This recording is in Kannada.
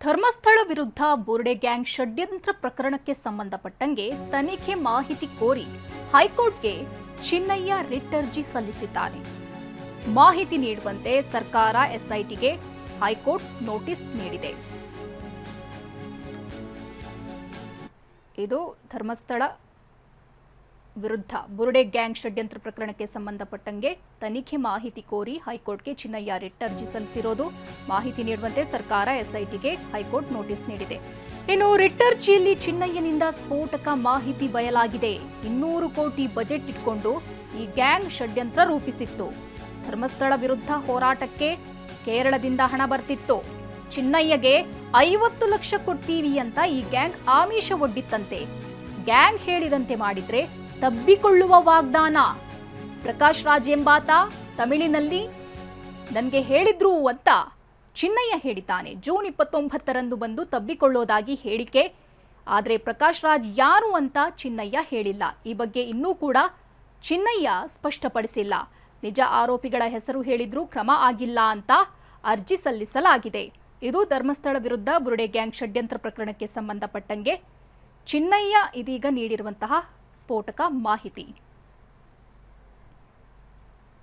ಧರ್ಮಸ್ಥಳ ವಿರುದ್ಧ ಬುರ್ಡೆ ಗ್ಯಾಂಗ್ ಷಡ್ಯಂತ್ರ ಪ್ರಕರಣಕ್ಕೆ ಸಂಬಂಧಪಟ್ಟಂಗೆ ತನಿಖೆ ಮಾಹಿತಿ ಕೋರಿ ಹೈಕೋರ್ಟ್ಗೆ ಚಿನ್ನಯ್ಯ ರಿಟ್ ಅರ್ಜಿ ಸಲ್ಲಿಸಿದ್ದಾನೆ. ಮಾಹಿತಿ ನೀಡುವಂತೆ ಸರ್ಕಾರ ಎಸ್ಐಟಿಗೆ ಹೈಕೋರ್ಟ್ ನೋಟಿಸ್ ನೀಡಿದೆ. ಇದು ಧರ್ಮಸ್ಥಳ ವಿರುದ್ಧ ಬುರ್ಡೆ ಗ್ಯಾಂಗ್ ಷಡ್ಯಂತ್ರ ಪ್ರಕರಣಕ್ಕೆ ಸಂಬಂಧಪಟ್ಟಂಗೆ ತನಿಖೆ ಮಾಹಿತಿ ಕೋರಿ ಹೈಕೋರ್ಟ್ಗೆ ಚಿನ್ನಯ್ಯ ರಿಟ್ ಅರ್ಜಿ ಸಲ್ಲಿಸಿರೋದು. ಮಾಹಿತಿ ನೀಡುವಂತೆ ಸರ್ಕಾರ ಎಸ್ಐಟಿಗೆ ಹೈಕೋರ್ಟ್ ನೋಟಿಸ್ ನೀಡಿದೆ. ಇನ್ನು ರಿಟ್ ಅರ್ಜಿಯಲ್ಲಿ ಚಿನ್ನಯ್ಯನಿಂದ ಸ್ಫೋಟಕ ಮಾಹಿತಿ ಬಯಲಾಗಿದೆ. 200 ಕೋಟಿ ಬಜೆಟ್ ಇಟ್ಕೊಂಡು ಈ ಗ್ಯಾಂಗ್ ಷಡ್ಯಂತ್ರ ರೂಪಿಸಿತ್ತು. ಧರ್ಮಸ್ಥಳ ವಿರುದ್ಧ ಹೋರಾಟಕ್ಕೆ ಕೇರಳದಿಂದ ಹಣ ಬರ್ತಿತ್ತು. ಚಿನ್ನಯ್ಯಗೆ 50 ಲಕ್ಷ ಕೊಡ್ತೀವಿ ಅಂತ ಈ ಗ್ಯಾಂಗ್ ಆಮಿಷ ಒಡ್ಡಿತ್ತಂತೆ. ಗ್ಯಾಂಗ್ ಹೇಳಿದಂತೆ ಮಾಡಿದ್ರೆ ತಬ್ಬಿಕೊಳ್ಳುವ ವಾಗ್ದಾನ. ಪ್ರಕಾಶ್ ರಾಜ್ ಎಂಬಾತ ತಮಿಳಿನಲ್ಲಿ ನನಗೆ ಹೇಳಿದ್ರು ಅಂತ ಚಿನ್ನಯ್ಯ ಹೇಳಿದ್ದಾನೆ. ಜೂನ್ 29ರಂದು ಬಂದು ತಬ್ಬಿಕೊಳ್ಳೋದಾಗಿ ಹೇಳಿಕೆ. ಆದರೆ ಪ್ರಕಾಶ್ ರಾಜ್ ಯಾರು ಅಂತ ಚಿನ್ನಯ್ಯ ಹೇಳಿಲ್ಲ. ಈ ಬಗ್ಗೆ ಇನ್ನೂ ಕೂಡ ಚಿನ್ನಯ್ಯ ಸ್ಪಷ್ಟಪಡಿಸಿಲ್ಲ. ನಿಜ ಆರೋಪಿಗಳ ಹೆಸರು ಹೇಳಿದ್ರೂ ಕ್ರಮ ಆಗಿಲ್ಲ ಅಂತ ಅರ್ಜಿ ಸಲ್ಲಿಸಲಾಗಿದೆ. ಇದು ಧರ್ಮಸ್ಥಳ ವಿರುದ್ಧ ಬುರ್ಡೆ ಗ್ಯಾಂಗ್ ಷಡ್ಯಂತ್ರ ಪ್ರಕರಣಕ್ಕೆ ಸಂಬಂಧಪಟ್ಟಂಗೆ ಚಿನ್ನಯ್ಯ ಇದೀಗ ನೀಡಿರುವಂತಹ ಸ್ಫೋಟಕ ಮಾಹಿತಿ.